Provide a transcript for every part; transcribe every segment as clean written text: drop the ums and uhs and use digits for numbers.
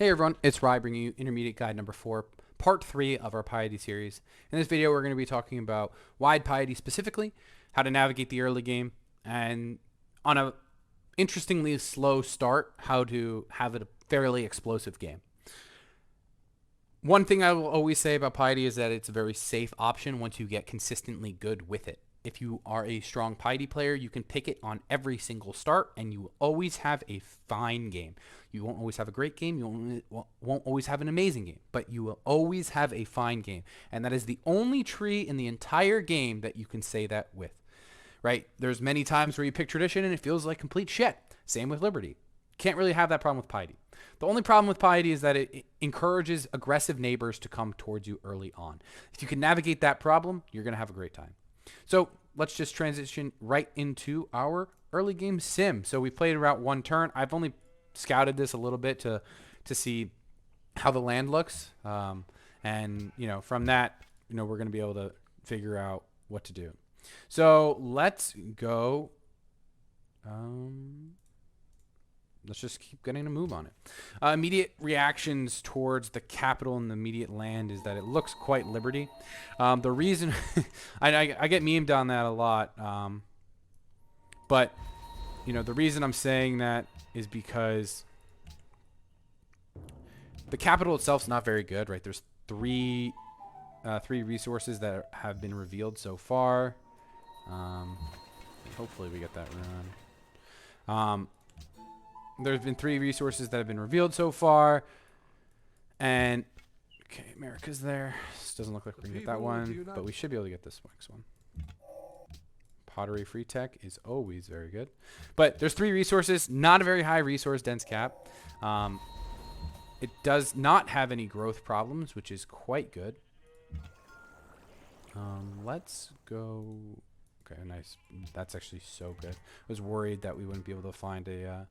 Hey everyone, it's Rye bringing you Intermediate Guide number 4, part 3 of our Piety series. In this video, we're going to be talking about wide Piety specifically, how to navigate the early game, and on a interestingly slow start, how to have a fairly explosive game. One thing I will always say about Piety is that it's a very safe option once you get consistently good with it. If you are a strong Piety player, you can pick it on every single start, and you will always have a fine game. You won't always have a great game. You won't always have an amazing game, but you will always have a fine game. And that is the only tree in the entire game that you can say that with, right? There's many times where you pick tradition and it feels like complete shit. Same with Liberty. Can't really have that problem with Piety. The only problem with Piety is that it encourages aggressive neighbors to come towards you early on. If you can navigate that problem, you're going to have a great time. So let's just transition right into our early game sim. So we played about one turn. I've only scouted this a little bit to see how the land looks, and from that, we're going to be able to figure out what to do. So let's go. Let's just keep getting a move on it. Immediate reactions towards the capital and the immediate land is that it looks quite Liberty. The reason I get memed on that a lot, but the reason I'm saying that is because the capital itself is not very good, right? There's three resources that have been revealed so far. Hopefully we get that run. There's been 3 resources that have been revealed so far. And, okay, America's there. This doesn't look like we're going to get that one, but we should be able to get this next one. Pottery free tech is always very good. But there's 3 resources, not a very high resource dense cap. It does not have any growth problems, which is quite good. Let's go. Okay, nice. That's actually so good. I was worried that we wouldn't be able to find a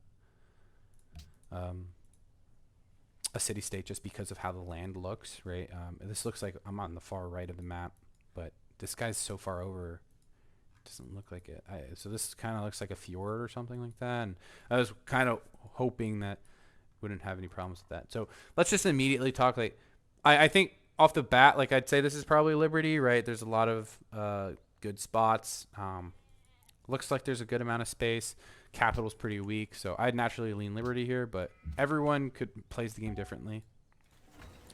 city state just because of how the land looks, right? This looks like I'm on the far right of the map, but this guy's so far over, it doesn't look like it. So this kind of looks like a fjord or something like that, and I was kind of hoping that wouldn't have any problems with that. So let's just immediately talk. Like, I think off the bat, like I'd say this is probably Liberty, right? There's a lot of good spots. Looks like there's a good amount of space. Capital's pretty weak, so I'd naturally lean Liberty here, but everyone plays the game differently.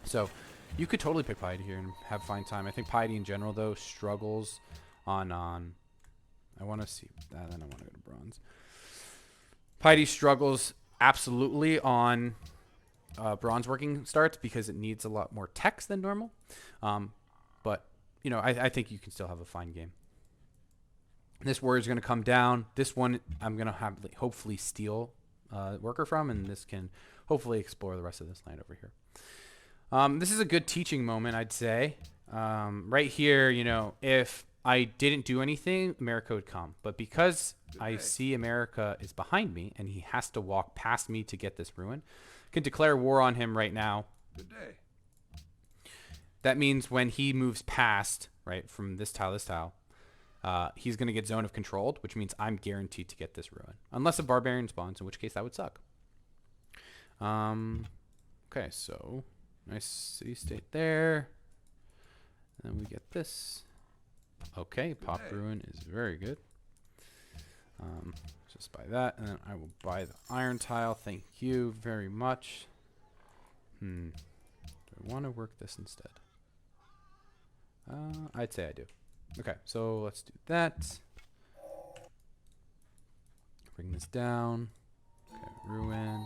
So you could totally pick Piety here and have fine time. I think Piety in general, though, struggles on I want to see that, and I want to go to bronze. Piety struggles absolutely on bronze working starts because it needs a lot more text than normal. But I think you can still have a fine game. This warrior's going to come down. This one I'm going to have hopefully steal worker from, and this can hopefully explore the rest of this land over here. This is a good teaching moment, I'd say. Right here, if I didn't do anything, America would come. But because I see America is behind me and he has to walk past me to get this ruin, I can declare war on him right now. Good day. That means when he moves past, right, from this tile, he's going to get zone of controlled, which means I'm guaranteed to get this ruin. Unless a barbarian spawns, in which case that would suck. Okay, so nice city state there. And then we get this. Okay, pop ruin is very good. Just buy that, and then I will buy the iron tile. Thank you very much. Do I want to work this instead? I'd say I do. Okay, so let's do that. Bring this down. Okay, ruin.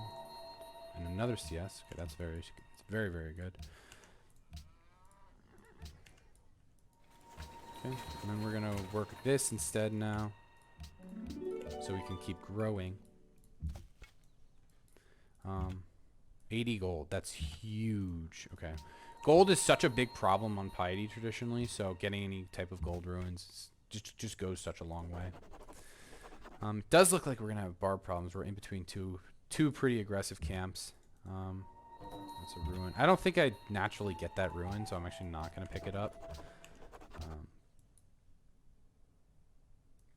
And another CS. Okay, that's it's very, very good. Okay, and then we're going to work this instead now, so we can keep growing. 80 gold. That's huge. Okay. Gold is such a big problem on Piety traditionally, so getting any type of gold ruins just goes such a long way. It does look like we're going to have barb problems. We're in between two pretty aggressive camps. That's a ruin. I don't think I naturally get that ruin, so I'm actually not going to pick it up.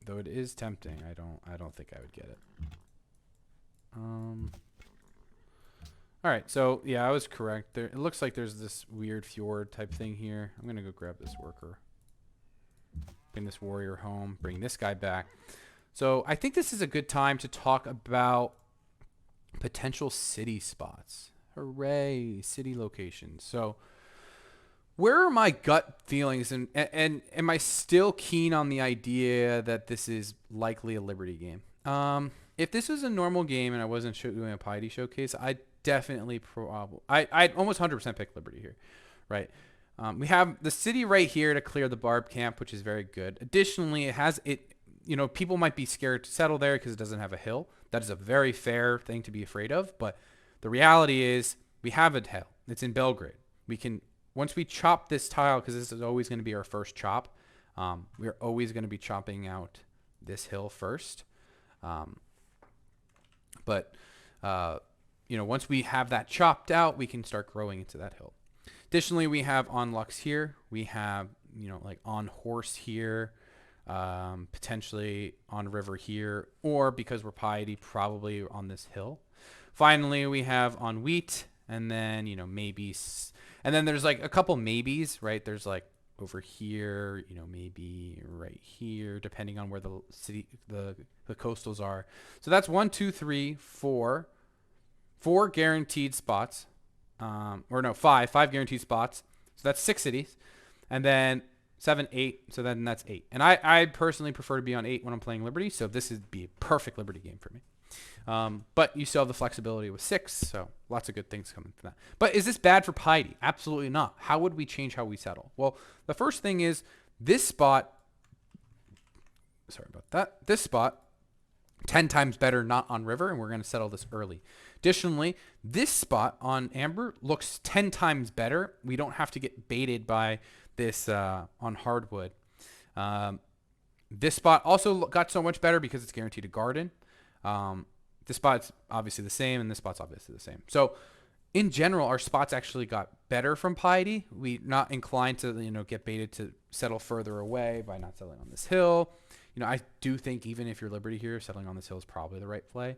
Though it is tempting, I don't think I would get it. All right, so yeah, I was correct. There, it looks like there's this weird fjord type thing here. I'm gonna go grab this worker, bring this warrior home, bring this guy back. So I think this is a good time to talk about potential city spots. Hooray, city locations. So where are my gut feelings, and am I still keen on the idea that this is likely a Liberty game? If this was a normal game and I wasn't doing a Piety showcase, I'd definitely I'd almost 100% pick Liberty here, right? We have the city right here to clear the barb camp, which is very good. Additionally, it has it. You know, people might be scared to settle there because it doesn't have a hill. That is a very fair thing to be afraid of. But the reality is, we have a hill. It's in Belgrade. We can once we chop this tile, because this is always going to be our first chop. We're always going to be chopping out this hill first. But you know, once we have that chopped out, we can start growing into that hill. Additionally, we have on Lux here. We have, you know, like on horse here, potentially on river here, or because we're Piety, probably on this hill. Finally, we have on wheat, and then, you know, maybe, and then there's like a couple maybes, right? There's like over here, you know, maybe right here, depending on where the city, the coastals are. So that's 1, 2, 3, 4, 4 guaranteed spots, or no, five guaranteed spots. So that's 6 cities, and then 7, 8. So then that's 8. And I personally prefer to be on 8 when I'm playing Liberty. So this would be a perfect Liberty game for me. But you still have the flexibility with 6, so lots of good things coming from that. But is this bad for Piety? Absolutely not. How would we change how we settle? Well, the first thing is this spot, sorry about that, this spot, 10 times better not on river, and we're going to settle this early. Additionally, this spot on amber looks 10 times better. We don't have to get baited by this on hardwood. This spot also got so much better because it's guaranteed a garden. This spot's obviously the same, and this spot's obviously the same. So in general, our spots actually got better from Piety. We're not inclined to, you know, get baited to settle further away by not settling on this hill. You know, I do think even if you're Liberty here, settling on this hill is probably the right play.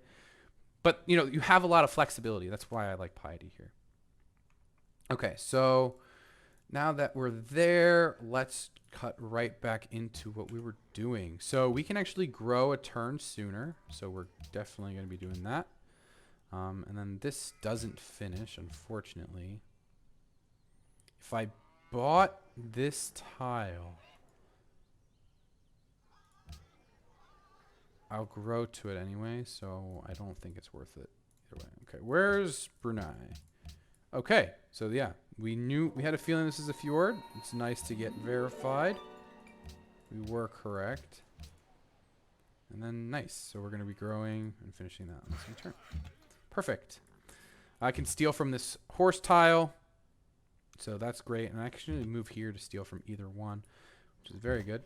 But, you know, you have a lot of flexibility. That's why I like Piety here. Okay, so now that we're there, let's cut right back into what we were doing. So we can actually grow a turn sooner. So we're definitely going to be doing that. And then this doesn't finish, unfortunately. If I bought this tile, I'll grow to it anyway, so I don't think it's worth it either way. Okay, where's Brunei? Okay, so yeah, we had a feeling this is a fjord. It's nice to get verified. We were correct. And then nice. So we're going to be growing and finishing that on this turn. Perfect. I can steal from this horse tile. So that's great. And I actually move here to steal from either one, which is very good.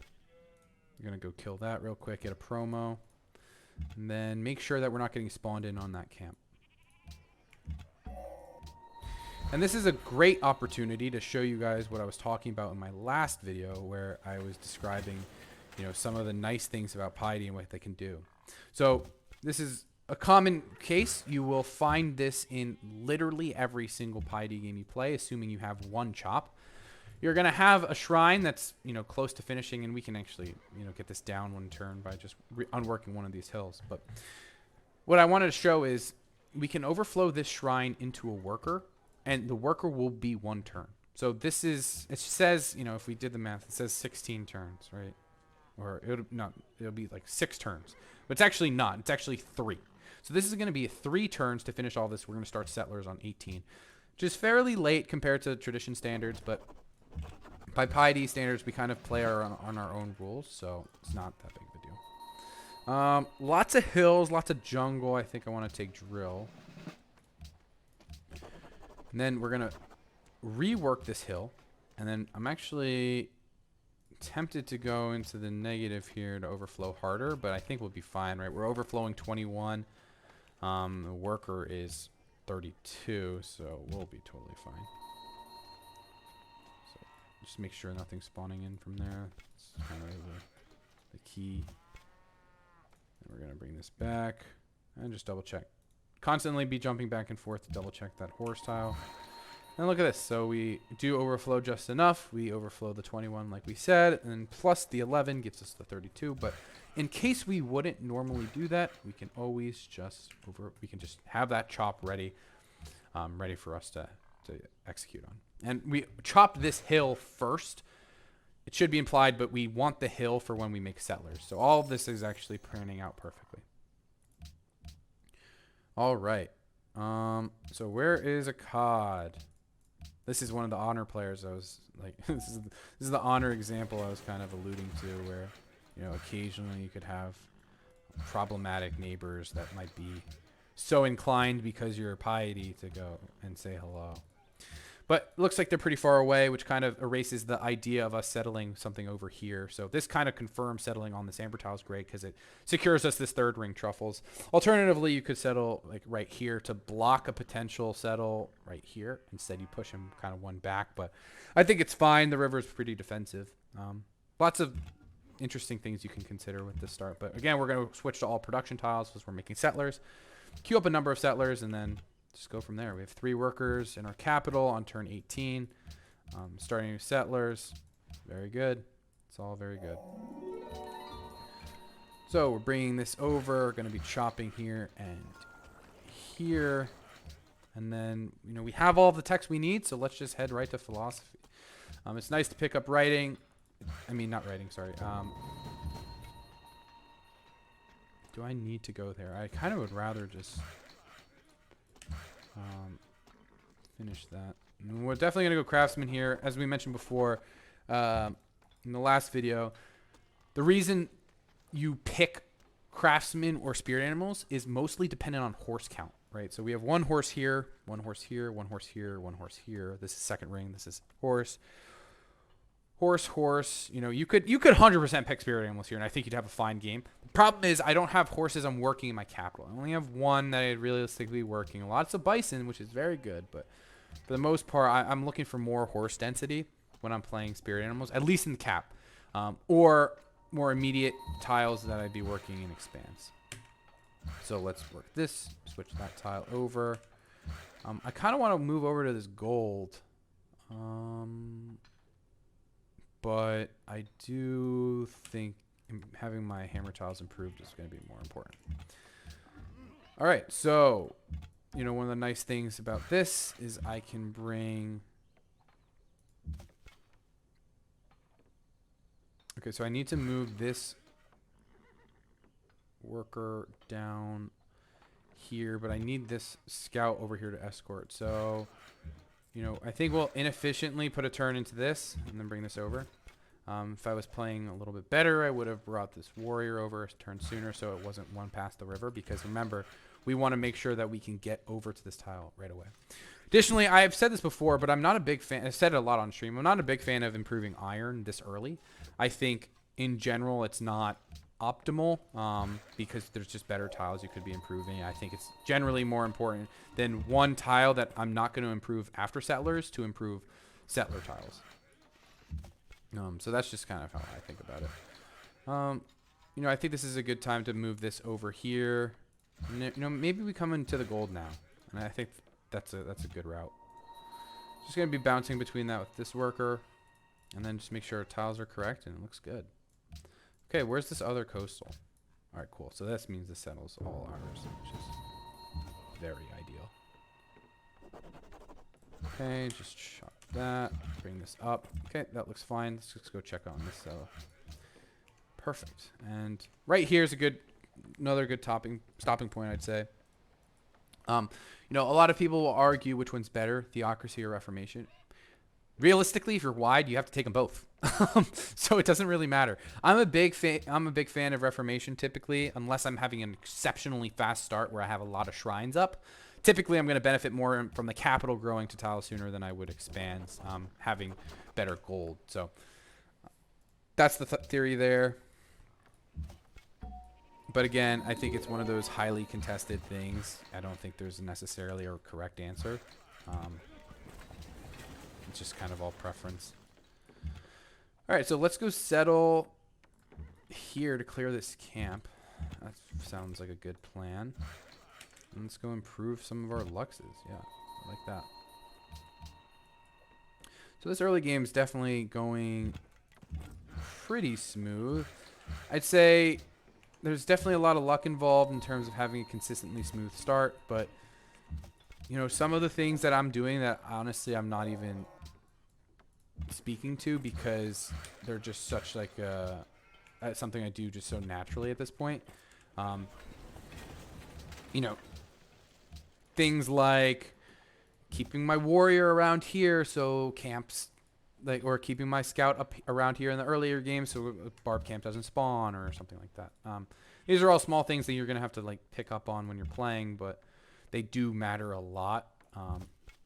We're going to go kill that real quick, get a promo. And then make sure that we're not getting spawned in on that camp. And this is a great opportunity to show you guys what I was talking about in my last video, where I was describing, you know, some of the nice things about Piety and what they can do. So this is a common case. You will find this in literally every single Piety game you play, assuming you have one chop. You're going to have a shrine that's, you know, close to finishing, and we can actually, you know, get this down one turn by just unworking one of these hills. But what I wanted to show is we can overflow this shrine into a worker, and the worker will be 1 turn. So this is, it says, you know, if we did the math, it says 16 turns, right? Or it'll be like 6 turns. But it's actually not. It's actually 3. So this is going to be 3 turns to finish all this. We're going to start settlers on 18, which is fairly late compared to tradition standards, but by Piety standards, we kind of play on our own rules, so it's not that big of a deal. Lots of hills, lots of jungle. I think I want to take drill. And then we're going to rework this hill. And then I'm actually tempted to go into the negative here to overflow harder, but I think we'll be fine, right? We're overflowing 21. The worker is 32, so we'll be totally fine. So just make sure nothing's spawning in from there. That's kind of the key. And we're going to bring this back and just double check. constantly be jumping back and forth to double check that horse tile. And look at this. So we do overflow just enough. We overflow the 21 like we said, and plus the 11 gives us the 32. But in case we wouldn't normally do that, we can always just have that chop ready, ready for us to execute on. And we chop this hill first. It should be implied, but we want the hill for when we make settlers. So all of this is actually panning out perfectly. All right. So where is a cod? This is one of the honor players I was like, this is the honor example I was kind of alluding to, where, you know, occasionally you could have problematic neighbors that might be so inclined because you're Piety to go and say hello. But it looks like they're pretty far away, which kind of erases the idea of us settling something over here. So this kind of confirms settling on this amber tile is great because it secures us this third ring truffles. Alternatively, you could settle like right here to block a potential settle right here. Instead, you push him kind of one back. But I think it's fine. The river is pretty defensive. Lots of interesting things you can consider with this start. But again, we're going to switch to all production tiles because we're making settlers. Queue up a number of settlers and then just go from there. We have 3 workers in our capital on turn 18. Starting new settlers. Very good. It's all very good. So we're bringing this over. We're going to be chopping here and here. And then, you know, we have all the text we need, so let's just head right to philosophy. It's nice to pick up writing. I mean, not writing, sorry. Do I need to go there? I kind of would rather just finish that. And we're definitely going to go craftsman here. As we mentioned before in the last video, the reason you pick craftsman or spirit animals is mostly dependent on horse count, right? So we have 1 horse here, 1 horse here, 1 horse here, 1 horse here. This is second ring. This is horse. Horse. You know, you could 100% pick spirit animals here, and I think you'd have a fine game. The problem is I don't have horses I'm working in my capital. I only have 1 that I'd realistically be working. Lots of bison, which is very good, but for the most part, I'm looking for more horse density when I'm playing spirit animals, at least in the cap, or more immediate tiles that I'd be working in expanse. So let's work this, switch that tile over. I kind of want to move over to this gold. But I do think having my hammer tiles improved is going to be more important. All right, so, you know, one of the nice things about this is I can bring... Okay, so I need to move this worker down here, but I need this scout over here to escort. So... you know, I think we'll inefficiently put a turn into this and then bring this over. If I was playing a little bit better, I would have brought this warrior over a turn sooner so it wasn't one past the river. Because remember, we want to make sure that we can get over to this tile right away. Additionally, I've said this before, but I'm not a big fan. I've said it a lot on stream. I'm not a big fan of improving iron this early. I think, in general, it's not optimal because there's just better tiles you could be improving. I think it's generally more important than one tile that I'm not going to improve after settlers to improve settler tiles. So that's just kind of how I think about it. You know, I think this is a good time to move this over here. And, you know, maybe we come into the gold now, and I think that's a good route. Just going to be bouncing between that with this worker, and then just make sure our tiles are correct, and it looks good. Okay, where's this other coastal? All right, cool. So this means this settles all ours, which is very ideal. Okay, just chop that. Bring this up. Okay, that looks fine. Let's just go check on this. Perfect. And right here is another good stopping point, I'd say. You know, a lot of people will argue which one's better, theocracy or reformation. Realistically, if you're wide, you have to take them both. So it doesn't really matter. I'm a big fan of reformation typically, unless I'm having an exceptionally fast start where I have a lot of shrines up. Typically, I'm going to benefit more from the capital growing to tile sooner than I would expand, having better gold. So that's the theory there. But again, I think it's one of those highly contested things. I don't think there's necessarily a correct answer. It's just kind of all preference. All right, so let's go settle here to clear this camp. That sounds like a good plan. And let's go improve some of our luxes. Yeah, I like that. So this early game is definitely going pretty smooth. I'd say there's definitely a lot of luck involved in terms of having a consistently smooth start, but you know, some of the things that I'm doing that honestly I'm not even speaking to because they're just such like something I do just so naturally at this point. Um, you know, things like keeping my warrior around here so camps like, or keeping my scout up around here in the earlier game so barb camp doesn't spawn or something like that. These are all small things that you're gonna have to like pick up on when you're playing, but they do matter a lot,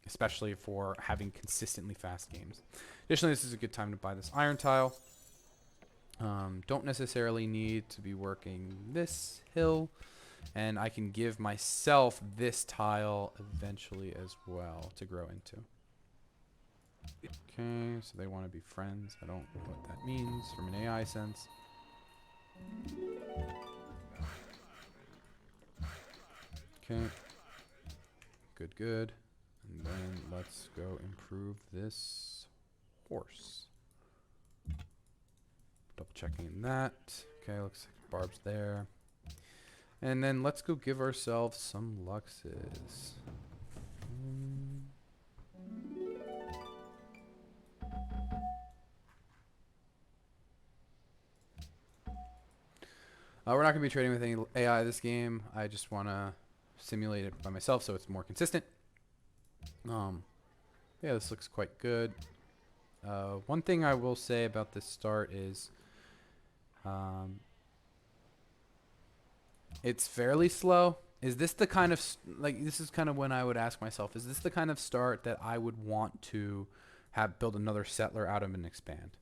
especially for having consistently fast games. Additionally, this is a good time to buy this iron tile. Don't necessarily need to be working this hill, and I can give myself this tile eventually as well to grow into. Okay, so they want to be friends. I don't know what that means from an AI sense. Okay. Good, good. And then let's go improve this horse. Double checking that. Okay, looks like Barb's there. And then let's go give ourselves some luxes. We're not going to be trading with any AI this game. I just want to simulate it by myself so it's more consistent. Yeah, this looks quite good. One thing I will say about this start is it's fairly slow. Is this the kind of, like, this is kind of when I would ask myself, is this the kind of start that I would want to have build another settler out of and expand?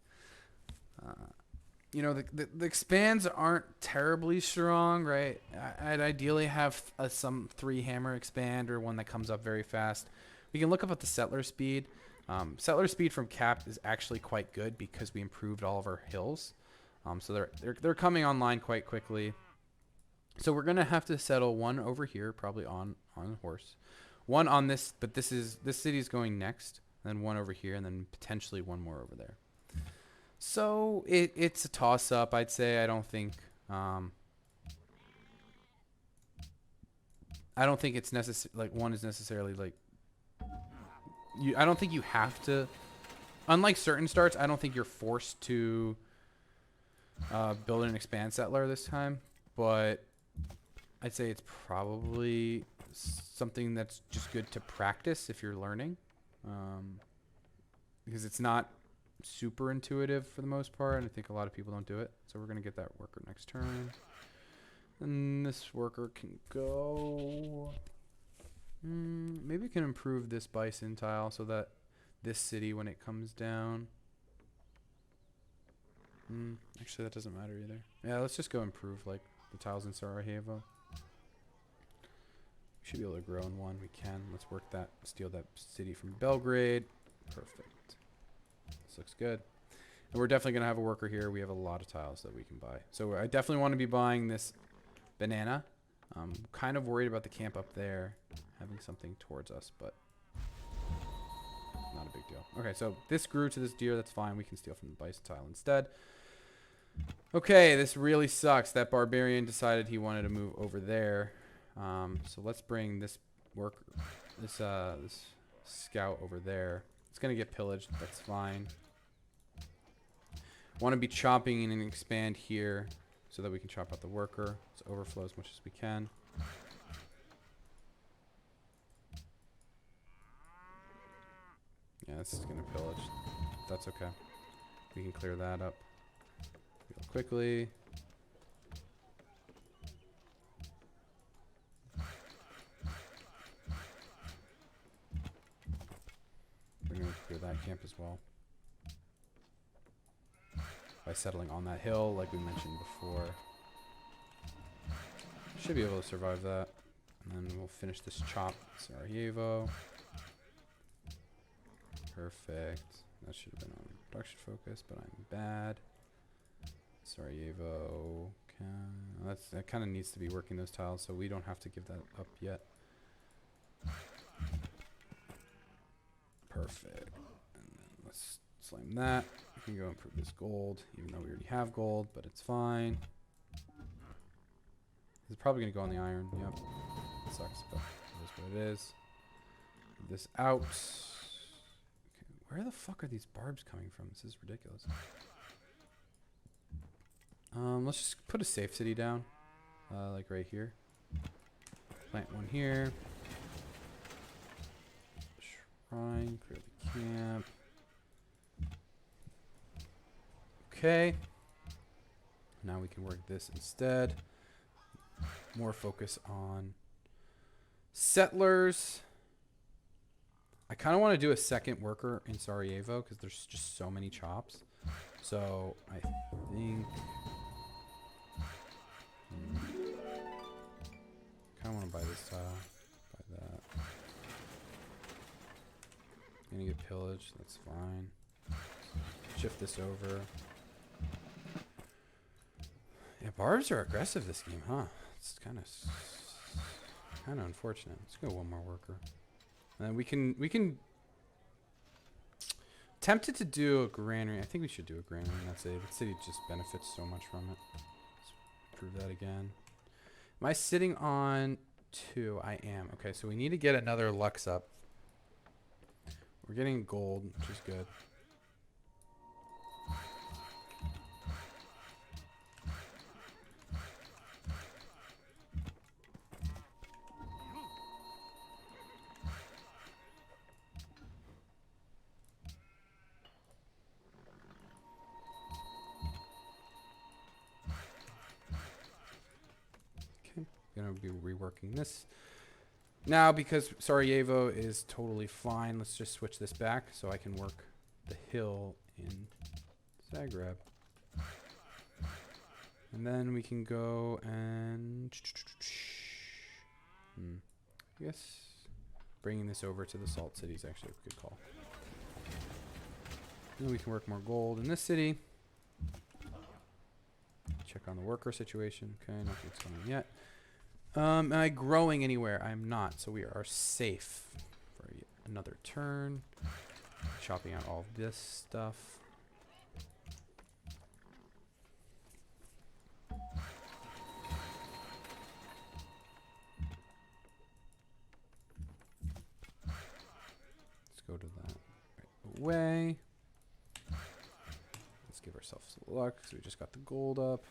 You know, the expands aren't terribly strong, right? I'd ideally have some 3 hammer expand or one that comes up very fast. We can look up at the settler speed. Settler speed from cap is actually quite good because we improved all of our hills. So they're coming online quite quickly. So we're gonna have to settle one over here, probably on the horse, one on this, but this city's going next, then one over here, and then potentially one more over there. So it's a toss up, I'd say. I don't think it's necessary. Like one is necessarily like I don't think you have to. Unlike certain starts, I don't think you're forced to build an expand settler this time, but I'd say it's probably something that's just good to practice if you're learning, because it's not super intuitive for the most part, and I think a lot of people don't do it. So we're gonna get that worker next turn, and this worker can go. Maybe we can improve this bison tile so that this city, when it comes down. Actually, that doesn't matter either. Yeah, let's just go improve like the tiles in Sarajevo. We should be able to grow in one. We can. Let's work that. Steal that city from Belgrade. Perfect. This looks good. And we're definitely going to have a worker here. We have a lot of tiles that we can buy. So I definitely want to be buying this banana. I'm kind of worried about the camp up there having something towards us, but not a big deal. Okay, so this grew to this deer. That's fine. We can steal from the bison tile instead. Okay, this really sucks. That barbarian decided he wanted to move over there. So let's bring this this scout over there. It's gonna get pillaged. That's fine. Want to be chopping and expand here so that we can chop out the worker. Let's overflow as much as we can. Yeah, this is gonna pillage. That's okay. We can clear that up real quickly. We're going to clear that camp as well by settling on that hill like we mentioned before. Should be able to survive that. And then we'll finish this chop. Sarajevo. Perfect. That should have been on production focus, but I'm bad. Sarajevo. That kind of needs to be working those tiles, so we don't have to give that up yet. Perfect. And then let's slam that. We can go improve this gold, even though we already have gold, but it's fine. It's probably going to go on the iron. Yep. It sucks, but it is what it is. Move this out. Okay, where the fuck are these barbs coming from? This is ridiculous. Let's just put a safe city down. Like right here. Plant one here. Shrine, clear the camp. Okay. Now we can work this instead. More focus on settlers. I kind of want to do a second worker in Sarajevo because there's just so many chops. So I think kind of want to buy this tile. Buy that. Gonna get pillaged. That's fine. Shift this over. Yeah, barbs are aggressive this game, huh? It's kind of unfortunate. Let's go one more worker, and then we can. Tempted to do a granary. I think we should do a granary. That's it. The city just benefits so much from it. Let's prove that again. Am I sitting on 2? I am. Okay, so we need to get another Lux up. We're getting gold, which is good. Gonna be reworking this now because Sarajevo is totally fine. Let's just switch this back so I can work the hill in Zagreb, and then we can go and I guess bringing this over to the Salt City is actually a good call. And then we can work more gold in this city. Check on the worker situation. Okay, nothing's coming yet. Am I growing anywhere? I'm not, so we are safe for another turn. Chopping out all of this stuff. Let's go to that right away. Let's give ourselves luck, so we just got the gold up.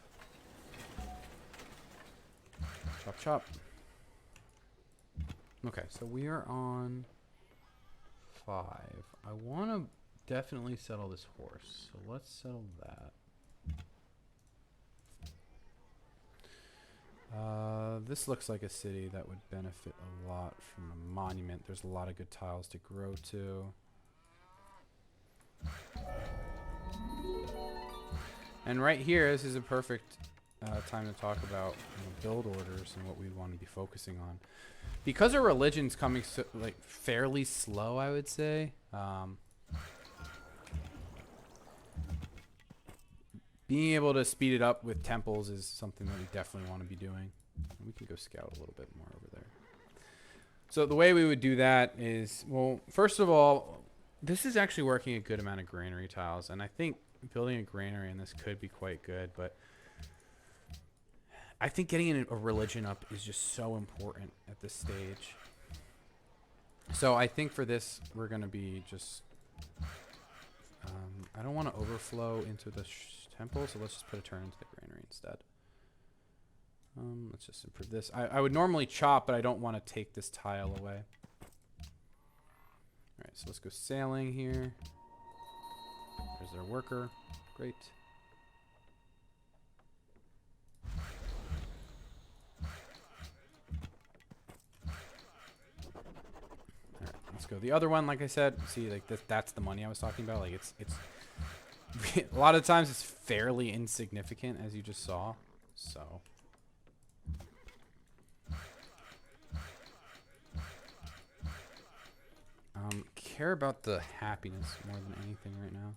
Chop, chop. Okay, so we are on 5. I want to definitely settle this horse, so let's settle that. This looks like a city that would benefit a lot from a monument. There's a lot of good tiles to grow to. And right here, this is a perfect time to talk about build orders and what we want to be focusing on. Because our religion's coming so, like fairly slow, I would say. Being able to speed it up with temples is something that we definitely want to be doing. We can go scout a little bit more over there. So the way we would do that is, well, first of all, this is actually working a good amount of granary tiles, and I think building a granary in this could be quite good, but I think getting a religion up is just so important at this stage. So I think for this, we're going to be just... I don't want to overflow into the temple, so let's just put a turn into the granary instead. Let's just improve this. I would normally chop, but I don't want to take this tile away. Alright, so let's go sailing here. There's our worker. Great. Alright, let's go. The other one, like I said, see, like that's the money I was talking about. Like it's a lot of times it's fairly insignificant, as you just saw. So care about the happiness more than anything right now.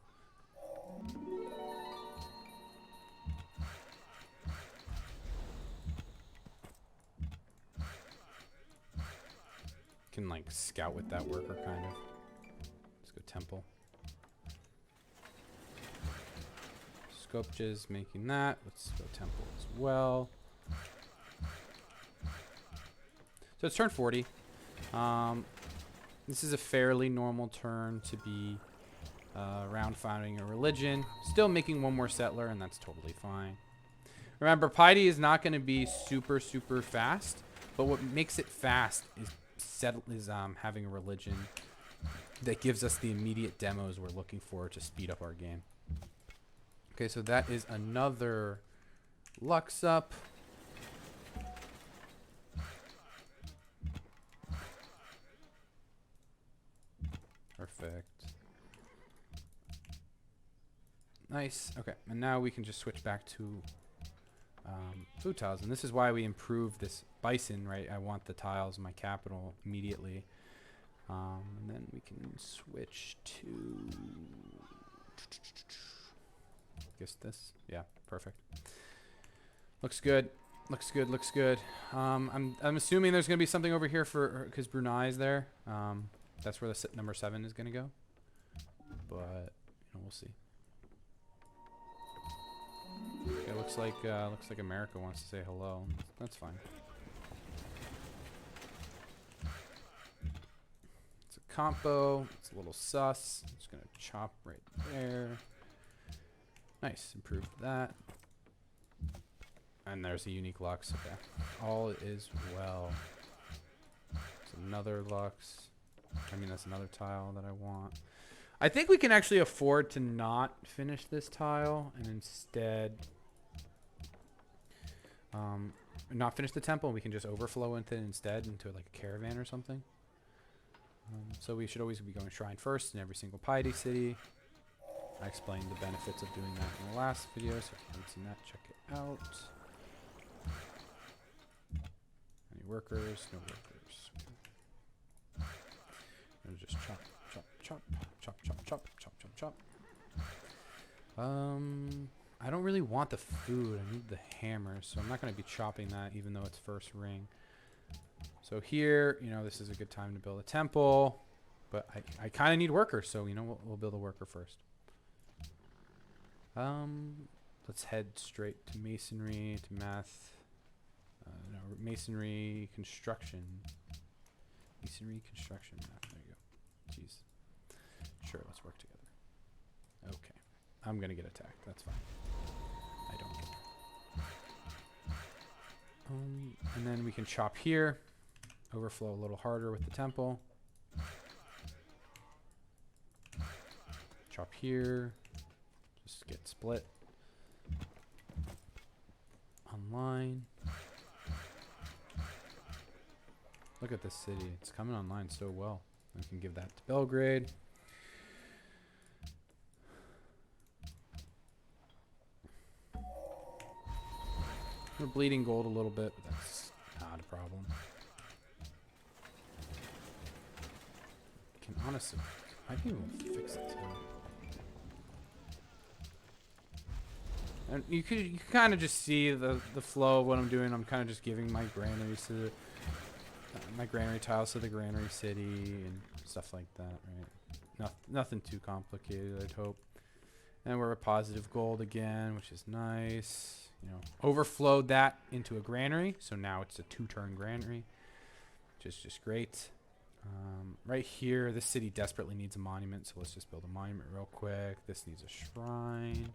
Can like scout with that worker kind of. temple. Sculptures making that. Let's go temple as well. So it's turn 40. This is a fairly normal turn to be around founding a religion. Still making one more settler, and that's totally fine. Remember, Piety is not going to be super, super fast, but what makes it fast is having a religion that gives us the immediate demos we're looking for to speed up our game. Okay, so that is another Lux up. Perfect. Nice. Okay, and now we can just switch back to food tiles, and this is why we improved this bison, right? I want the tiles in my capital immediately. And then we can switch to, I guess this. Yeah, perfect. Looks good. Looks good. Looks good. I'm assuming there's gonna be something over here for because Brunei is there. That's where the number 7 is gonna go. But we'll see. It looks like America wants to say hello. That's fine. It's a compo. It's a little sus. I'm just gonna chop right there. Nice, improved that. And there's a unique Lux. Okay, all is well. It's another Lux. I mean, that's another tile that I want. I think we can actually afford to not finish this tile and instead not finish the temple. We can just overflow into it instead into like a caravan or something. So we should always be going shrine first in every single Piety city. I explained the benefits of doing that in the last video, so if you haven't seen that, check it out. Any workers? No workers. And just chop, chop, chop, chop, chop, chop, chop, chop, chop. I don't really want the food. I need the hammer, so I'm not going to be chopping that, even though it's first ring. So here, this is a good time to build a temple, but I kind of need workers, so we'll build a worker first. Let's head straight to masonry, to math. No, masonry construction. Masonry construction math. There you go. Jeez. Sure, let's work together. Okay. I'm gonna get attacked. That's fine. I don't care. And then we can chop here. Overflow a little harder with the temple. Chop here. Just get split. Online. Look at this city. It's coming online so well. We can give that to Belgrade. We're bleeding gold a little bit, but that's not a problem. Can honestly, I can even fix it too. And you can kind of just see the flow of what I'm doing. I'm kind of just giving my granaries to the, my granary tiles to the granary city and stuff like that, right? Nothing too complicated, I'd hope. And we're at positive gold again, which is nice. Overflowed that into a granary, so now it's a 2-turn granary, which is just great. Right here, this city desperately needs a monument, so let's just build a monument real quick. This needs a shrine.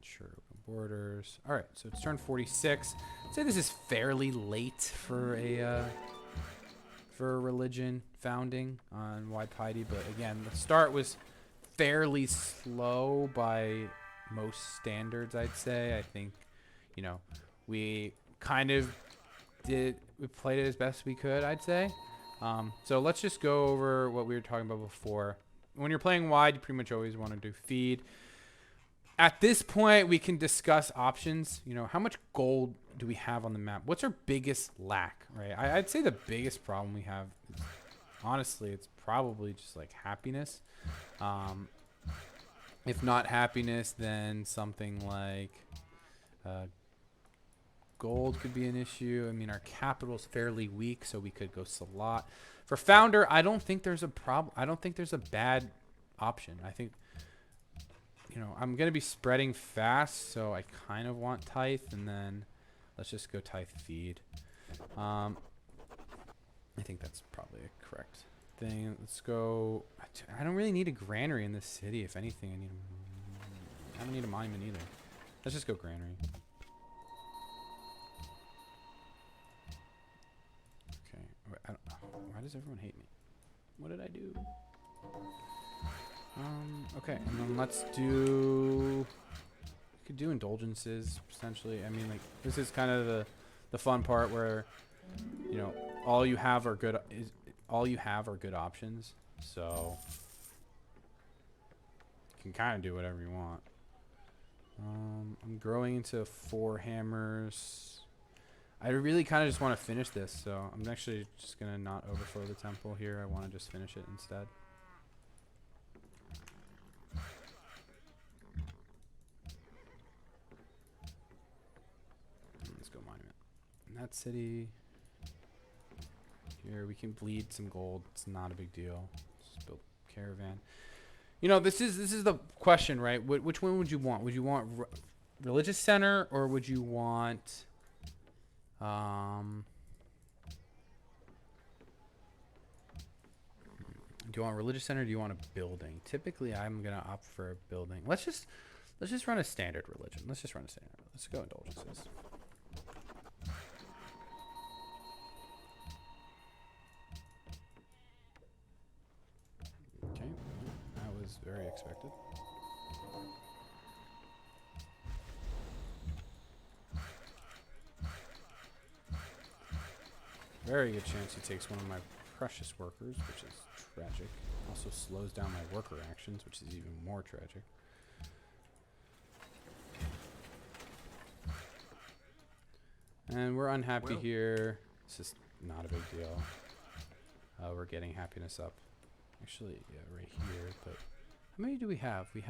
Sure, open borders. All right, so it's turn 46. I'd say this is fairly late for a religion founding on wide piety, but again, the start was fairly slow by most standards, I'd say. I think, we kind of we played it as best we could, I'd say. So let's just go over what we were talking about before. When you're playing wide, you pretty much always want to do feed. At this point, we can discuss options. How much gold do we have on the map? What's our biggest lack, right? I'd say the biggest problem we have, honestly, it's probably just like happiness. If not happiness, then something like Gold could be an issue. I mean, our capital's fairly weak, so we could go Salat. For Founder, I don't think there's a problem. I don't think there's a bad option. I think, you know, I'm going to be spreading fast, so I kind of want Tithe, and then let's just go Tithe Feed. I think that's probably a correct thing. Let's go. I don't really need a granary in this city. If anything, I don't need a monument either. Let's just go granary. Okay. Why does everyone hate me? What did I do? Okay, and then let's do. We could do indulgences potentially. I mean, like, this is kind of the fun part where, you know, all you have are good options. So you can kind of do whatever you want. I'm growing into 4 hammers. I really kind of just want to finish this, so I'm actually just gonna not overflow the temple here. I want to just finish it instead. Let's go monument. In that city. Here we can bleed some gold. It's not a big deal. Just build caravan. You know, this is the question, right? Which one would you want? Would you want religious center, or would you want do you want religious center, or do you want a building? Typically, I'm gonna opt for a building. Let's just run a standard religion. Let's just run a standard. Let's go indulgences. Okay, that was very expected. Very good chance he takes one of my precious workers, which is tragic. Also slows down my worker actions, which is even more tragic. And we're unhappy here. It's just not a big deal. We're getting happiness up. Actually, yeah, right here. But how many do we have? We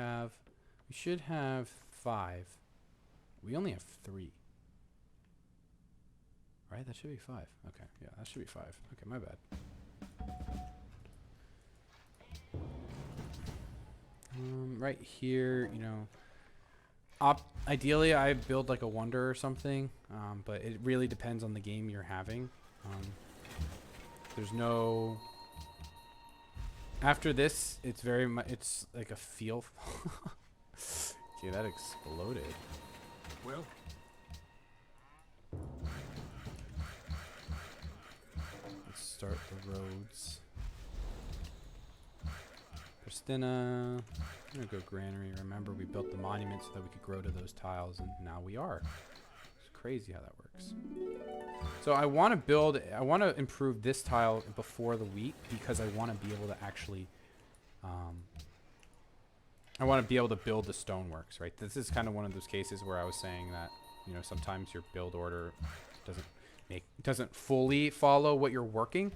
should have 5. We only have 3. Right? That should be 5. Okay. Yeah, that should be 5. Okay, my bad. Right here, you know, ideally I build like a wonder or something, but it really depends on the game you're having. There's no... After this, it's very much, it's like a feel. Okay, that exploded. Well... Start the roads. Pristina. I'm gonna go granary. Remember, we built the monument so that we could grow to those tiles, and now we are. It's crazy how that works. So I want to improve this tile before the wheat, because I want to be able to actually, I want to be able to build the stoneworks, right? This is kind of one of those cases where I was saying that, you know, sometimes your build order doesn't fully follow what you're working,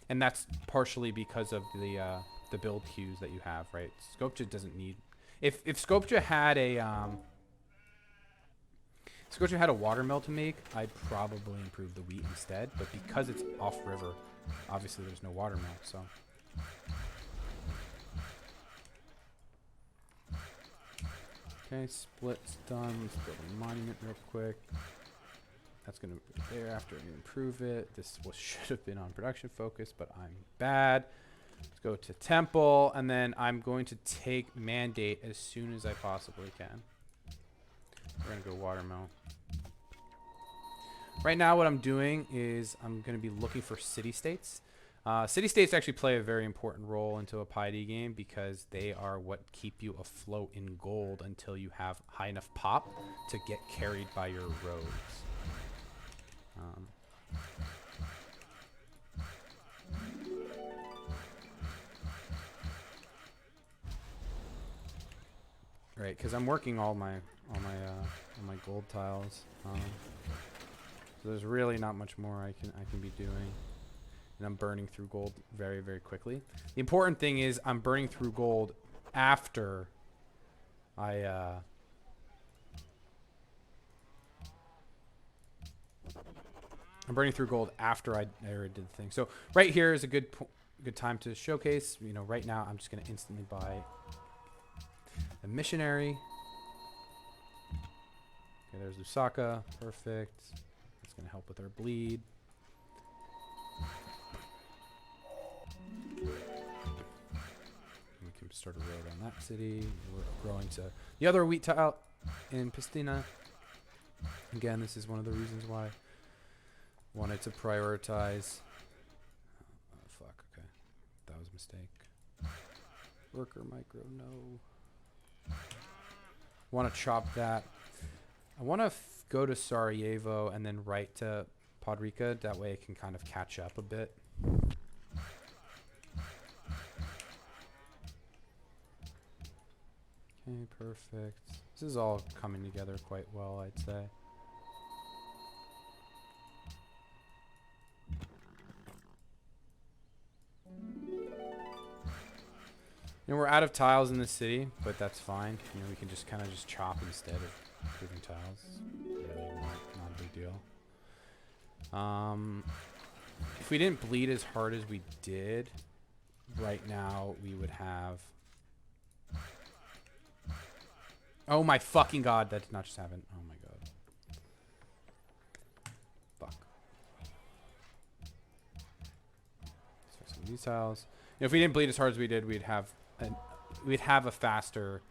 and that's partially because of the build queues that you have, right? Sculpture doesn't need... If Sculpture had a watermill to make, I'd probably improve the wheat instead, but because it's off river, obviously there's no watermill, so... Okay, split's done. Let's build a monument real quick. That's going to be there after I improve it. This should have been on production focus, but I'm bad. Let's go to temple, and then I'm going to take mandate as soon as I possibly can. We're going to go watermill. Right now what I'm doing is I'm going to be looking for city-states. City-states actually play a very important role into a Piety game, because they are what keep you afloat in gold until you have high enough pop to get carried by your roads. Right, because I'm working all my gold tiles. So there's really not much more I can be doing, and I'm burning through gold very, very quickly. The important thing is I'm burning through gold after I I'm burning through gold after I already did the thing. So right here is a good time to showcase. You know, right now I'm just going to instantly buy a missionary. Okay, there's Lusaka. Perfect. That's going to help with our bleed. We can start a road on that city. We're growing to the other wheat tile in Pistina. Again, this is one of the reasons why I wanted to prioritize. Oh, fuck. Okay. That was a mistake. Worker micro, no. Want to chop that. I want to go to Sarajevo and then right to Podrica. That way I can kind of catch up a bit. Okay, perfect. This is all coming together quite well, I'd say. You know, we're out of tiles in the city, but that's fine. You know, we can just kind of just chop instead of improving tiles. Really not a big deal. If we didn't bleed as hard as we did, right now we would have... Oh my fucking god, that did not just happen. Oh my god. Fuck. Let's fix some of these tiles. You know, if we didn't bleed as hard as we did, we'd have a faster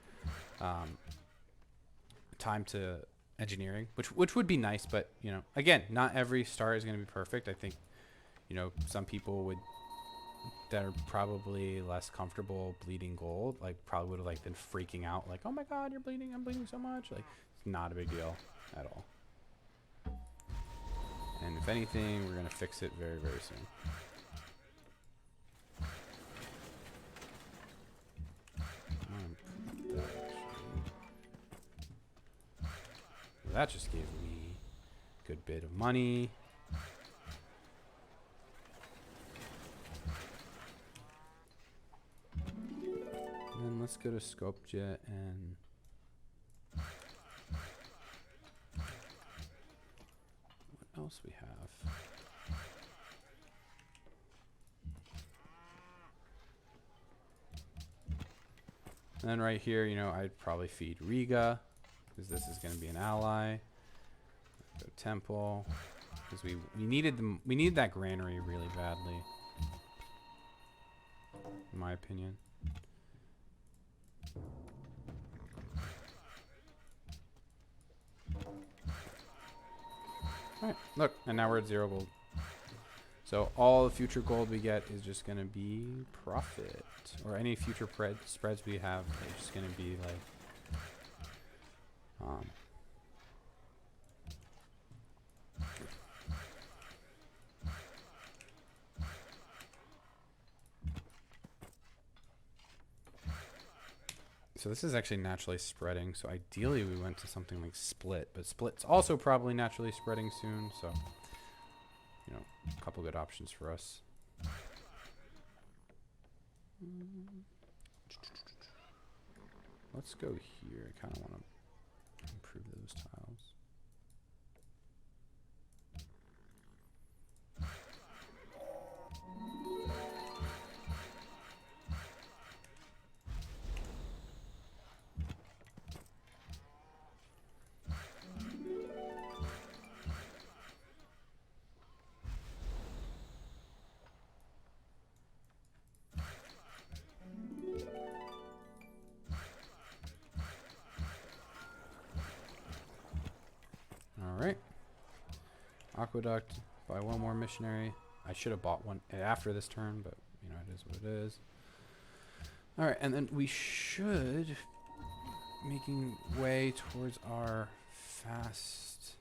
time to engineering, which would be nice, but you know, again, not every start is going to be perfect. I think, you know, some people that are probably less comfortable bleeding gold, like probably would have like been freaking out, like, oh my god, you're bleeding, I'm bleeding so much. Like, it's not a big deal at all. And if anything, we're gonna fix it very, very soon. That just gave me a good bit of money. And then let's go to Skopje and what else we have? And then right here, you know, I'd probably feed Riga, because this is going to be an ally. Go Temple, because we needed that granary really badly, in my opinion. Alright, look, and now we're at 0 gold. So all the future gold we get is just going to be profit. Or any future spreads we have are just going to be like... So this is actually naturally spreading. So ideally we went to something like split, but split's also probably naturally spreading soon. So, you know, a couple good options for us. Let's go here. I kind of want to improve those tiles. Alright. Aqueduct. Buy one more missionary. I should have bought one after this turn, but, you know, it is what it is. Alright, and then we should... making way towards our fast...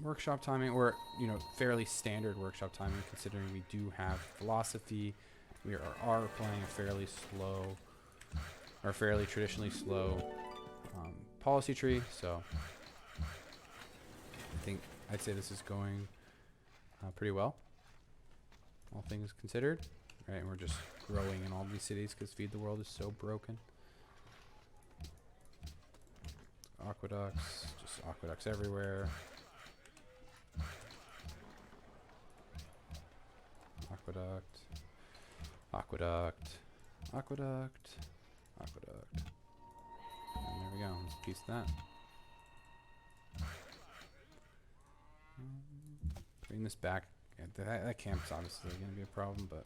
workshop timing, or, you know, fairly standard workshop timing, considering we do have philosophy. We are playing a fairly slow, or fairly traditionally slow policy tree, so I'd say this is going pretty well, all things considered. Right, and we're just growing in all these cities because Feed the World is so broken. Aqueducts, just Aqueducts everywhere. Aqueduct. Aqueduct. Aqueduct. Aqueduct. And there we go. Let's piece that. Bring this back. That camp's obviously going to be a problem, but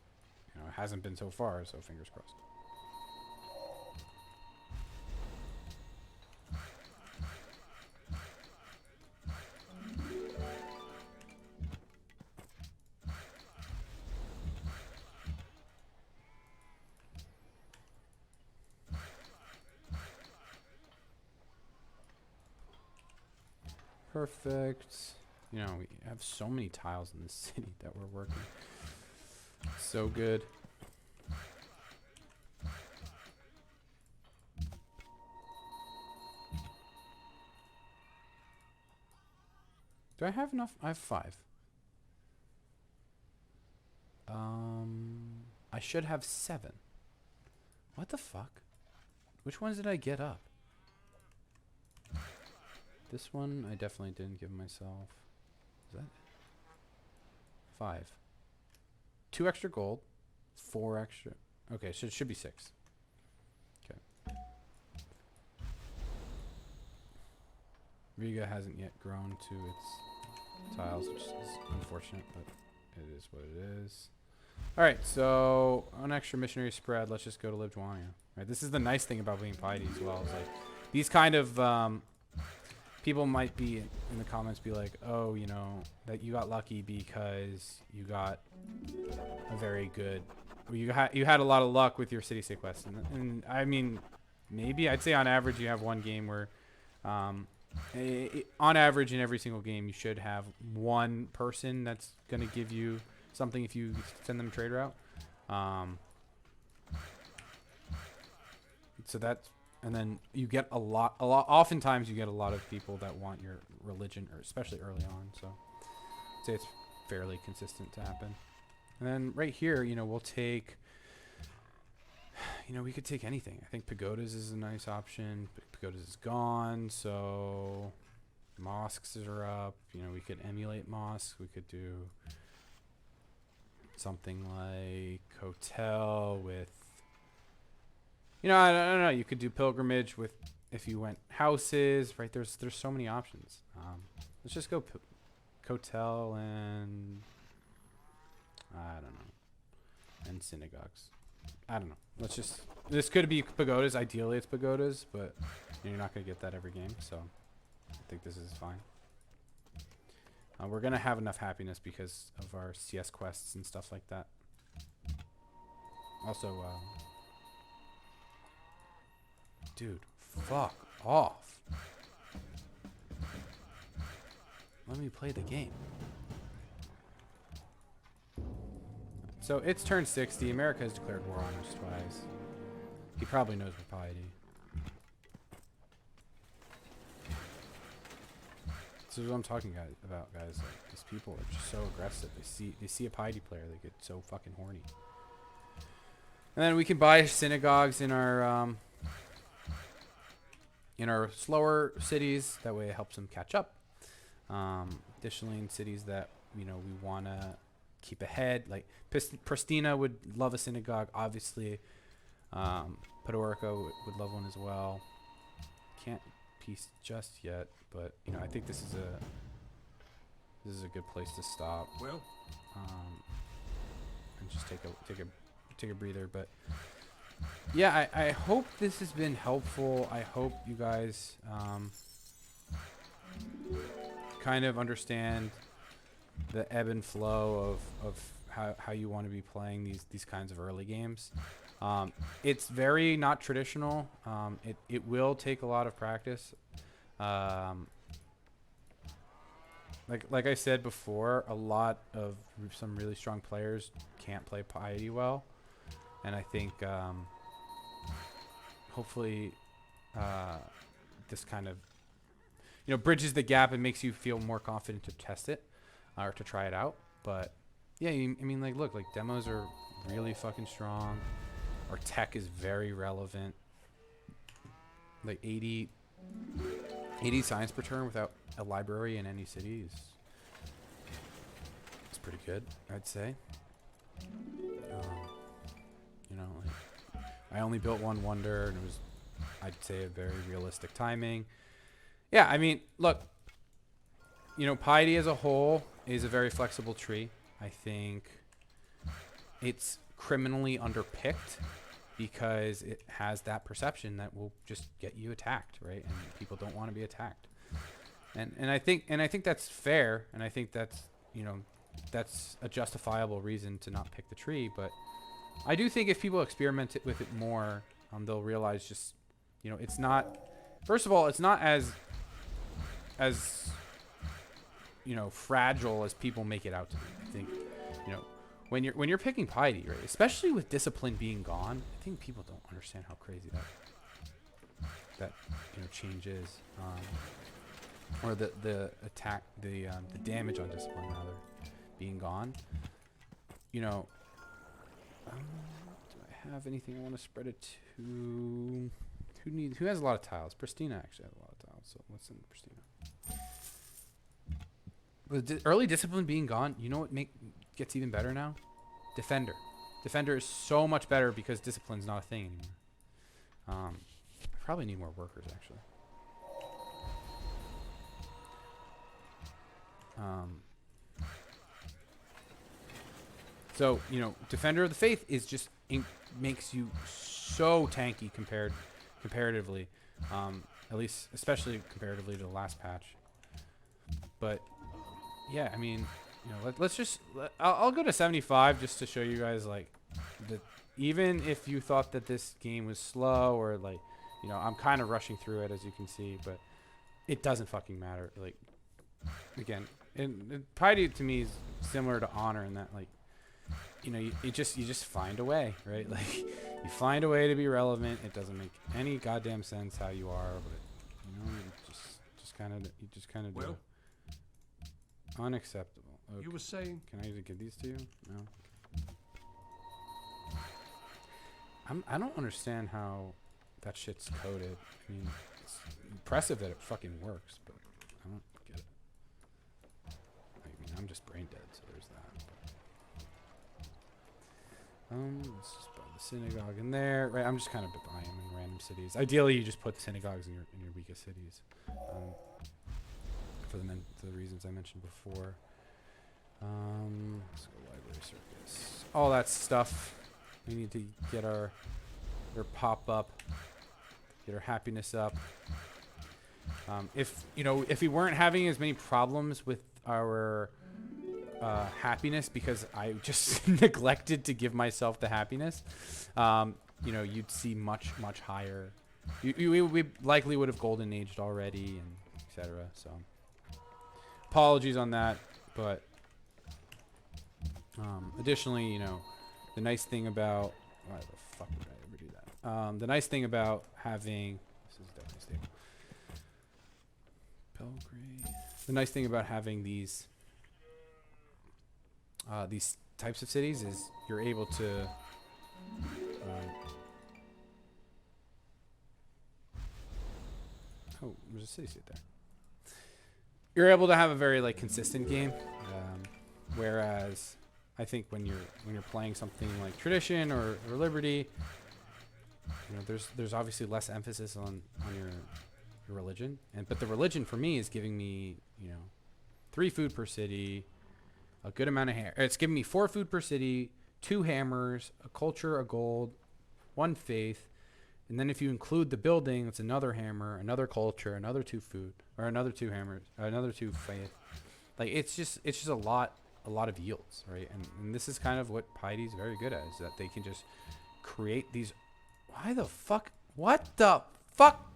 you know, it hasn't been so far, so fingers crossed. Perfect. You know, we have so many tiles in this city that we're working. So good. Do I have enough? I have 5. I should have 7. What the fuck? Which ones did I get up? This one I definitely didn't give myself. Is that 5? 2 extra gold, 4 extra. Okay, so it should be 6. Okay. Riga hasn't yet grown to its tiles, which is unfortunate, but it is what it is. All right, so an extra missionary spread. Let's just go to Libjuania. Right, this is the nice thing about being Piety as well. Is like these kind of people might be in the comments be like, oh, you know, that you got lucky because you got a very good, or you had a lot of luck with your city-state quests. And I mean, maybe I'd say on average you have one game where, on average in every single game you should have one person that's gonna give you something if you send them a trade route. So that's. And then you get a lot. Oftentimes, you get a lot of people that want your religion, or especially early on. So, I'd say it's fairly consistent to happen. And then right here, you know, we'll take. You know, we could take anything. I think pagodas is a nice option. Pagodas is gone, so mosques are up. You know, we could emulate mosques. We could do something like hotel with. You know, I don't know. You could do pilgrimage with if you went houses, right? There's so many options. Let's just go hotel and I don't know, and synagogues. I don't know. Let's just. This could be pagodas. Ideally, it's pagodas, but you're not gonna get that every game. So I think this is fine. We're gonna have enough happiness because of our CS quests and stuff like that. Also. Dude, fuck off. Let me play the game. So it's turn 60. America has declared war on us twice. He probably knows we're Piety. This is what I'm talking about, guys. Like, these people are just so aggressive. They see a Piety player, they get so fucking horny. And then we can buy synagogues in our slower cities. That way it helps them catch up. Additionally, in cities that, you know, we want to keep ahead, like Pristina would love a synagogue, obviously. Podgorica would love one as well. Can't piece just yet, but you know, I think this is a good place to stop. Well, and just take a breather. But yeah, I hope this has been helpful. I hope you guys kind of understand the ebb and flow of how you want to be playing these kinds of early games. It's very not traditional. It will take a lot of practice. Like I said before, a lot of some really strong players can't play Piety well, and I think hopefully this kind of, you know, bridges the gap and makes you feel more confident to test it or to try it out. But yeah, I mean, like, look, like demos are really fucking strong. Our tech is very relevant. Like 80 80 science per turn without a library in any city is pretty good, I'd say. You know, like, I only built one wonder, and it was, I'd say, a very realistic timing. Yeah, I mean, look, you know, Piety as a whole is a very flexible tree. I think it's criminally underpicked because it has that perception that will just get you attacked, right? And people don't want to be attacked. And I think that's fair, and I think that's, you know, that's a justifiable reason to not pick the tree. But I do think if people experiment with it more, they'll realize just, you know, it's not. First of all, it's not as you know, fragile as people make it out to be. I think, you know, when you're picking Piety, right, especially with discipline being gone, I think people don't understand how crazy that you know, change is, or the attack, the damage on discipline rather being gone. You know, do I have anything I want to spread it to? Who has a lot of tiles? Pristina actually has a lot of tiles, so let's send Pristina. With early discipline being gone, you know what gets even better now? Defender. Defender is so much better because discipline's not a thing anymore. I probably need more workers actually. So, you know, Defender of the Faith is just makes you so tanky comparatively, at least especially comparatively to the last patch. But yeah, I mean, you know, let's just I'll go to 75 just to show you guys, like, that even if you thought that this game was slow, or like, you know, I'm kind of rushing through it as you can see, but it doesn't fucking matter. Like, again, and Piety to me is similar to Honor in that, like, you know, you just find a way, right? Like, you find a way to be relevant. It doesn't make any goddamn sense how you are, but, you know, you just kind of do it. Unacceptable. Okay. You were saying? Can I give these to you? No. I don't understand how that shit's coded. I mean, it's impressive that it fucking works, but I don't get it. I mean, I'm just brain dead, so there's that. Let's just put the synagogue in there. Right, I'm just kind of buying them in random cities. Ideally, you just put synagogues in your weakest cities, for the reasons I mentioned before. Let's go library circus. All that stuff. We need to get our pop up, get our happiness up. If we weren't having as many problems with our happiness because I just neglected to give myself the happiness, you know, you'd see much higher. We likely would have golden aged already, and etc. So apologies on that, but additionally, you know, the nice thing about why the fuck would I ever do that? The nice thing about having this is definitely stable. Belgrade. The nice thing about having these types of cities is you're able to oh, there's a city state there. You're able to have a very, like, consistent game, whereas I think when you're playing something like Tradition or Liberty, you know, there's obviously less emphasis on your religion, but the religion for me is giving me, you know, 3 food per city, a good amount of it's giving me 4 food per city, 2 hammers, a culture, a gold, 1 faith, and then if you include the building, it's another hammer, another culture, another 2 food, or another 2 hammers, another 2 faith. Like, it's just a lot of yields, right? And this is kind of what Piety's very good at, is that they can just create these. Why the fuck? What the fuck?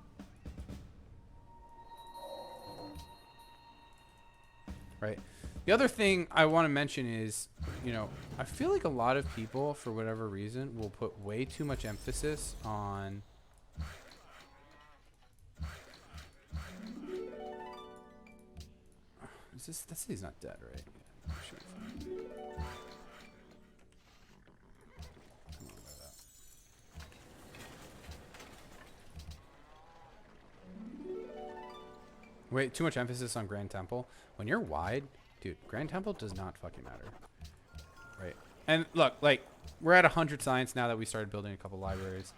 Right. The other thing I want to mention is, you know, I feel like a lot of people, for whatever reason, will put way too much emphasis on that city's not dead, right? Yeah, should be fine. Come on, by that. Wait, too much emphasis on Grand Temple. When you're wide, dude, Grand Temple does not fucking matter. Right. And look, like, we're at 100 science now that we started building a couple libraries.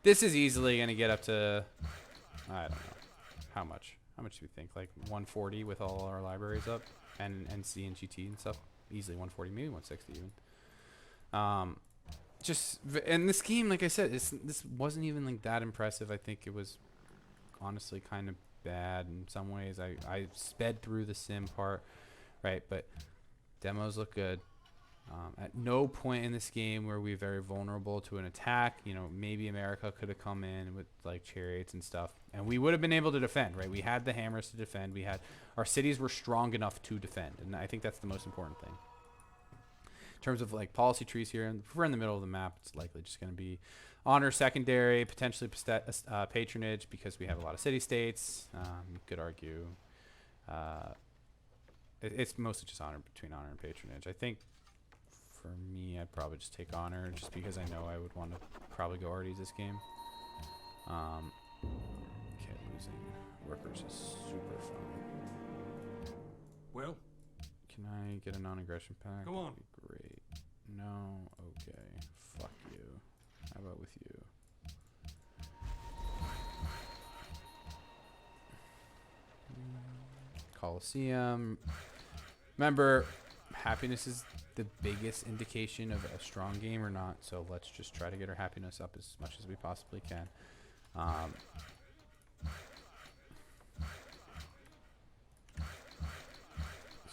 This is easily going to get up to, I don't know, how much? How much do we think? Like 140 with all our libraries up, and NC and GT and stuff. Easily 140, maybe 160 even. And this game, like I said, this wasn't even like that impressive. I think it was honestly kind of bad in some ways. I sped through the sim part, right? But demos look good. At no point in this game were we very vulnerable to an attack. You know, maybe America could have come in with like chariots and stuff, and we would have been able to defend, right? We had the hammers to defend. We had our cities were strong enough to defend, and I think that's the most important thing. In terms of like policy trees here, and if we're in the middle of the map, it's likely just going to be honor secondary, potentially patronage because we have a lot of city-states. You could argue it's mostly just honor between honor and patronage. I think for me, I'd probably just take honor just because I know I would want to probably go arties this game. Okay, losing workers is super fun. Well, can I get a non-aggression pack? Come on. That'd be great. No? Okay. Fuck you. How about with you? Coliseum. Remember, happiness is the biggest indication of a strong game or not, so let's just try to get our happiness up as much as we possibly can.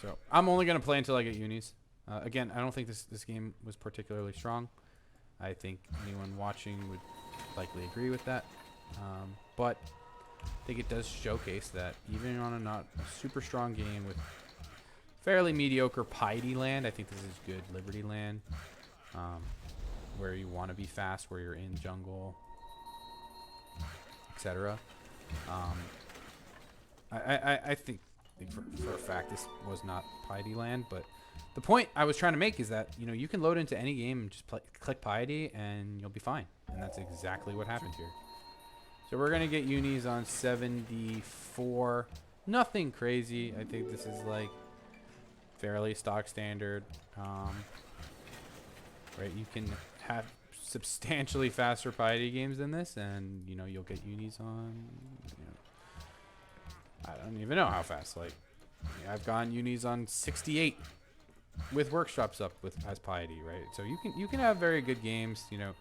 So I'm only going to play until I get unis. Again, I don't think this game was particularly strong. I think anyone watching would likely agree with that. But I think it does showcase that even on a super strong game with fairly mediocre Piety land, I think this is good Liberty land, where you want to be fast, where you're in jungle, etc. I think for a fact this was not Piety land, but the point I was trying to make is that, you know, you can load into any game and just click Piety and you'll be fine, and that's exactly what happened here. So we're gonna get unis on 74. Nothing crazy. I think this is like fairly stock standard. Right, you can have substantially faster Piety games than this, and you know you'll get unis on. You know, I don't even know how fast. Like, I've gotten unis on 68 with workshops up with as Piety, right? So you can have very good games. You know,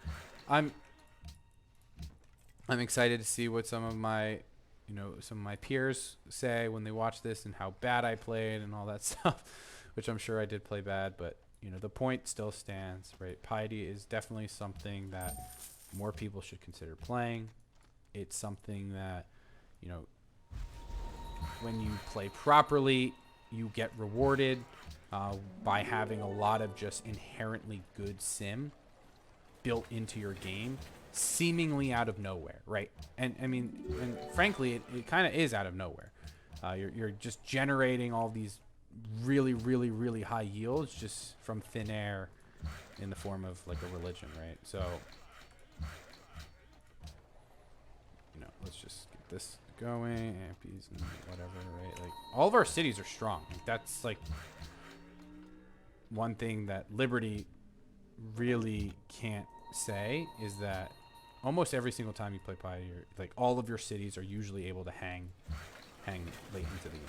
I'm excited to see what some of my peers say when they watch this and how bad I played and all that stuff, which I'm sure I did play bad, but you know, the point still stands, right? Piety is definitely something that more people should consider playing. It's something that, you know, when you play properly, you get rewarded by having a lot of just inherently good sim built into your game, seemingly out of nowhere, right? And I mean, and frankly, it kind of is out of nowhere. You're just generating all these really, really, really high yields just from thin air in the form of like a religion, right? So, you know, let's just get this going, ampies and whatever, right? Like, all of our cities are strong. Like, that's like one thing that Liberty really can't say is that almost every single time you play Piety, like all of your cities are usually able to hang late into the game,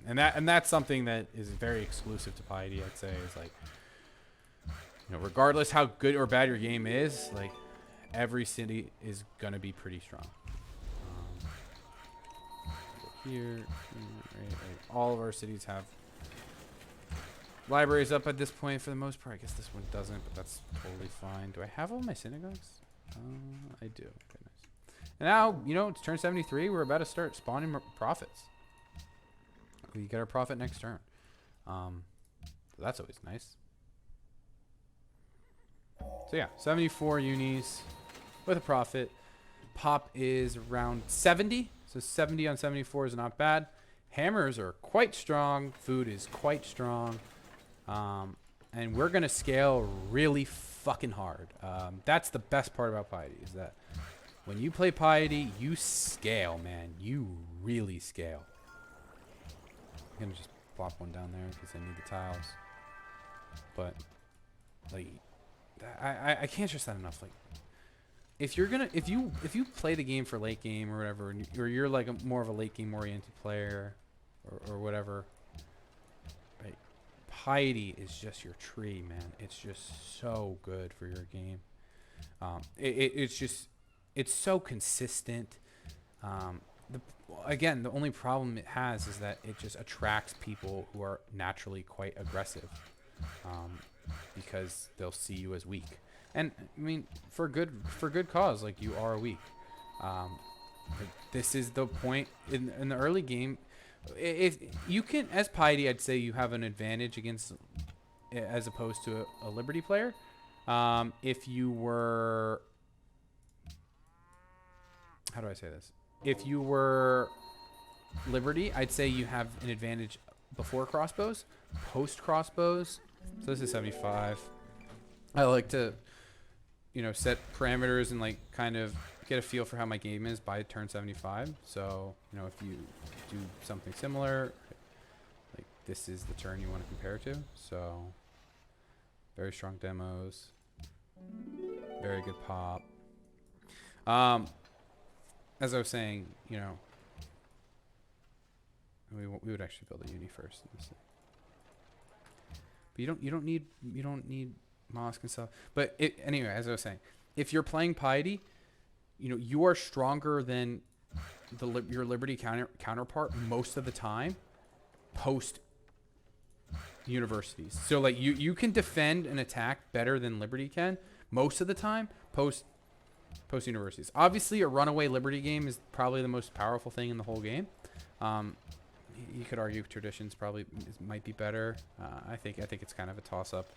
and that's something that is very exclusive to Piety. I'd say is like, you know, regardless how good or bad your game is, like every city is gonna be pretty strong. Here, right, like all of our cities have libraries up at this point for the most part. I guess this one doesn't, but that's totally fine. Do I have all my synagogues? I do. Okay, nice. And now, you know, it's turn 73. We're about to start spawning prophets. We get our prophet next turn. So that's always nice. So yeah, 74 unis with a prophet. Pop is around 70. So 70 on 74 is not bad. Hammers are quite strong. Food is quite strong. And we're going to scale really fucking hard. That's the best part about Piety is that when you play Piety, you scale, man. You really scale. I'm gonna just plop one down there because I need the tiles. But like, I can't stress that enough. Like, if you play the game for late game or whatever, or you're like more of a late game oriented player, or whatever, right? Piety is just your tree, man. It's just so good for your game. It's so consistent. Um, the, again, the only problem it has is that it just attracts people who are naturally quite aggressive, um, because they'll see you as weak. And I mean, for good cause. Like, you are weak. Um, like, this is the point in the early game. If you can, as Piety, I'd say you have an advantage against, as opposed to a Liberty player. If you were, how do I say this? If you were Liberty, I'd say you have an advantage before crossbows. Post crossbows, so this is 75. I like to, set parameters and like kind of get a feel for how my game is by turn 75. So, if you do something similar, like this is the turn you want to compare to. So, very strong demos, very good pop. As I was saying, we would actually build a uni first in this thing. But you don't need mosque and stuff. But anyway, as I was saying, if you're playing Piety, you are stronger than your Liberty counterpart most of the time post universities. So like you can defend and attack better than Liberty can most of the time post universities. Obviously, a runaway Liberty game is probably the most powerful thing in the whole game. You could argue traditions probably might be better. I think it's kind of a toss up.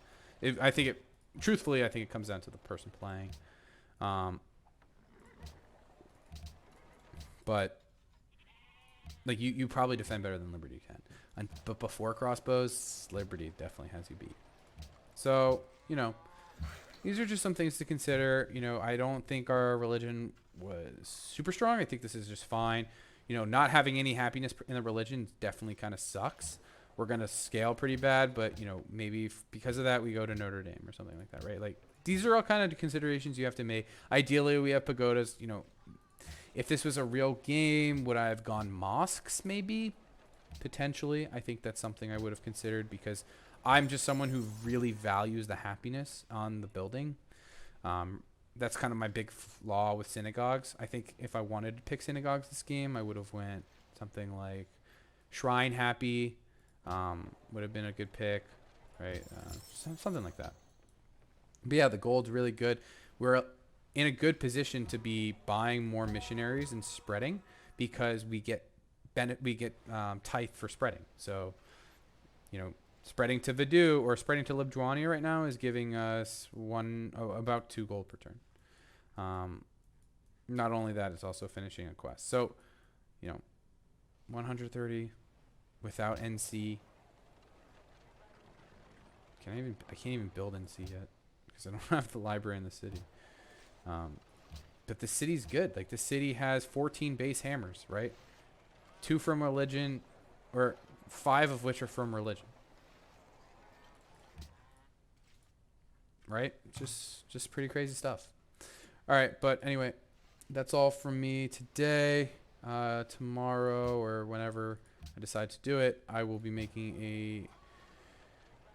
Truthfully, I think it comes down to the person playing. But like you probably defend better than Liberty can. But before crossbows, Liberty definitely has you beat. So, these are just some things to consider. I don't think our religion was super strong. I think this is just fine. Not having any happiness in the religion definitely kind of sucks. We're going to scale pretty bad, but, maybe because of that, we go to Notre Dame or something like that, right? Like, these are all kind of considerations you have to make. Ideally, we have pagodas. If this was a real game, would I have gone mosques? Maybe, potentially. I think that's something I would have considered because I'm just someone who really values the happiness on the building. That's kind of my big flaw with synagogues. I think if I wanted to pick synagogues this game, I would have went something like Shrine Happy. Would have been a good pick, right? Something like that. But yeah, the gold's really good. We're in a good position to be buying more missionaries and spreading because we get tithe for spreading. So, spreading to Vidu or spreading to Libjuania right now is giving us about 2 gold per turn. Not only that, it's also finishing a quest. So, 130 without NC. I can't even build NC yet because I don't have the library in the city. But the city's good. Like, the city has 14 base hammers, right? 2 from religion, or 5 of which are from religion. Right? Just pretty crazy stuff. All right, but anyway, that's all from me today. Tomorrow or whenever I decide to do it, I will be making a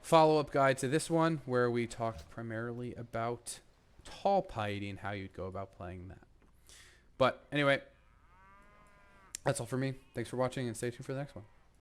follow-up guide to this one where we talk primarily about tall piety and how you'd go about playing that. But anyway, that's all for me. Thanks for watching and stay tuned for the next one.